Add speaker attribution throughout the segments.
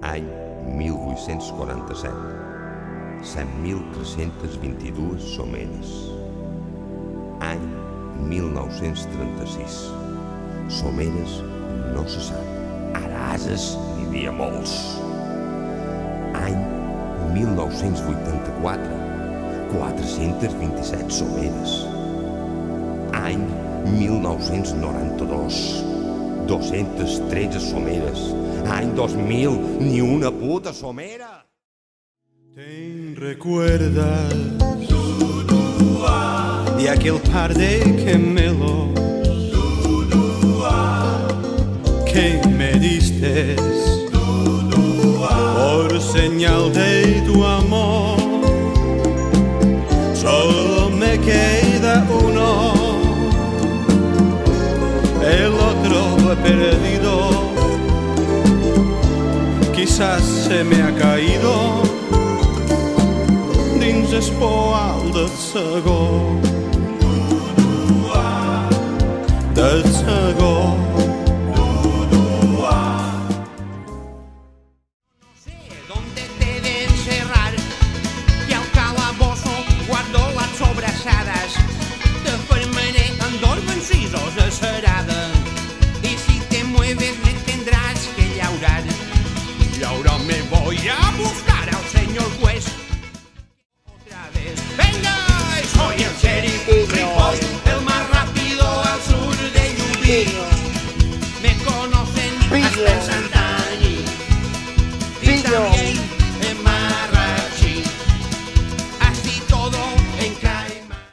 Speaker 1: Any 1847. 100.322 someres. Any 1936. Someres no se sap. Ara ases n'hi havia molts. Any 1984. 427 someres. Any 1992. 213 someres. Any 2000, ni una puta somera.
Speaker 2: ¿Te recuerdas de aquel par de gemelos que me diste por señal de tu amor? Solo me queda uno, el otro he perdido. Quizás se me ha caído dins el poal del segó, del segó.
Speaker 3: No sé dónde te de encerrar, que al calabozo guardo las sobrasadas. Te formaré en dos vencidos de cerada, y si te mueves me tendrás que llaurar. Y ahora me voy a buscar al señor juez. Otra vez, venga, soy el sheriff Ripoll, el más rápido al sur de Llubí. Me conocen hasta en Santanyí y también en Marratxí. Así todo en Caimán.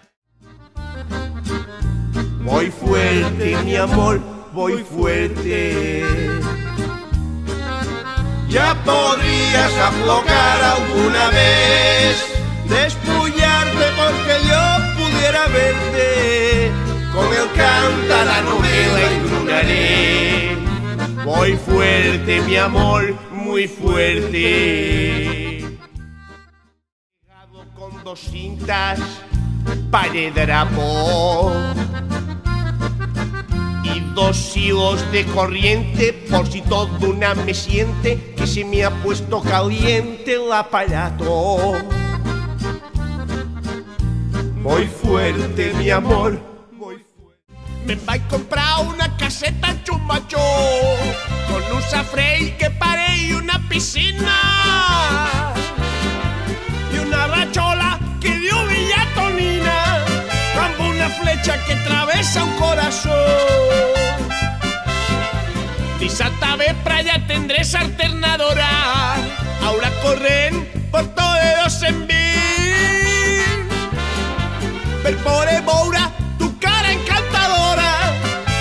Speaker 4: Voy fuerte, mi amor, voy fuerte. Ya podrías aflojar alguna vez, despullarte porque yo pudiera verte, con el canta la novela y duraré. Voy fuerte, mi amor, muy fuerte. Pegado con dos cintas, paredrapo y dos hilos de corriente, por si todo una me siente que se me ha puesto caliente el aparato. Voy fuerte, mi amor, voy fuerte. Me va a comprar una caseta chumacho con un safrey que pare y una piscina y una rachola que dio villatonina, como una flecha que atraviesa un corazón. Dissabte vespre ja tendré alternadora, ahora corren por todo de 220 per poder veure tu cara encantadora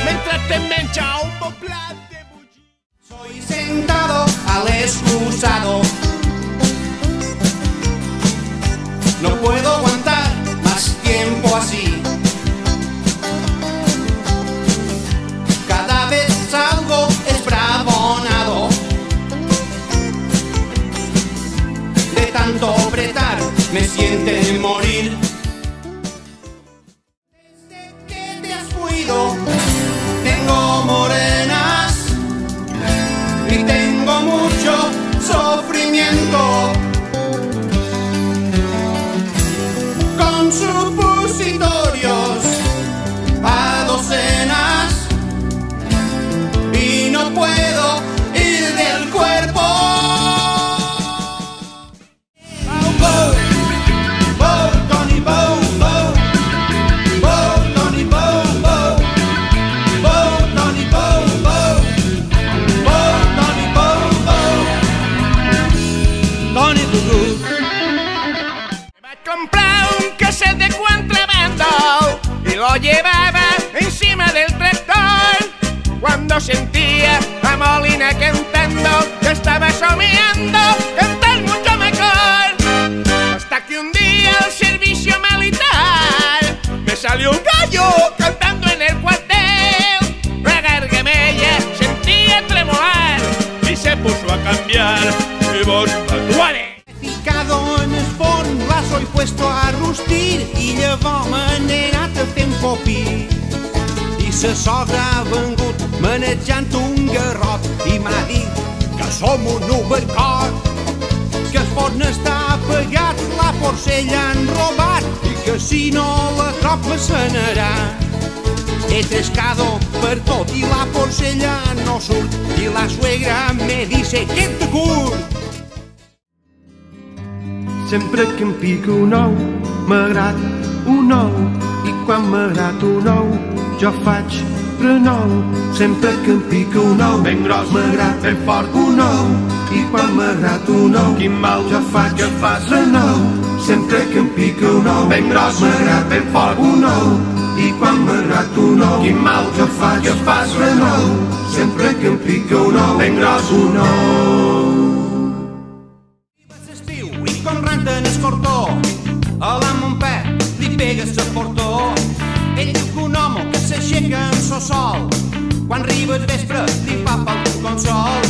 Speaker 4: mientras te menja un bon plat de bullir.
Speaker 3: Soy sentado al excusado, no puedo aguantar más tiempo así. Cada vez salgo esbravonado de tanto apretar, me siente morir. Desde que te has fuido, tengo morenas y tengo mucho sufrimiento. Con supositorios a docenas y no puedo ir del cuerpo. Bow, bow, bow, Tony, bow, bow, bow, Tony, bow, bow, bow, Tony, bow, bow, bow, Tony, bow, bow, Tony, bow.
Speaker 4: Me va a comprar un cassette de contrabando y lo llevaba encima del tractor. Cuando sentía a Molina cantando, yo estaba soñando cantar mucho mejor. Hasta que un día al servicio militar me salió un gallo cantando en el cuartel. La gargamella sentía tremolar y se puso a cambiar mi voz actual.
Speaker 3: Ficado en el forn, la soy puesto a rustir i llavors me n'he anat a fent popí. I sa sogra ha vengut manejant un garrot i m'ha dit que som un overcot, que el forn està apagat, la porcella han robat i que si no la trob m'assanarà. He trescado per tot i la porcella no surt i la suegra me dice que te curt.
Speaker 2: Sempre que em pica un ou, m'agrada un ou, i quan m'agrada un ou, jo faig renou. Sempre que em pica un ou, ben gros, m'agrada ben fort un ou, i quan m'agrada un ou, quin mal jo faig, que fas renou. Sempre que em pica un ou, ben gros, m'agrada ben fort un ou, i quan m'agrada un ou, quin mal jo faig, que fas renou. Sempre que em pica un ou, ben gros un ou.
Speaker 3: I com renten el cortó, a la Montpet li pegues el portó. Ell diu que un home que s'aixeca en so sol, quan arriba el vespre li fa pel consol.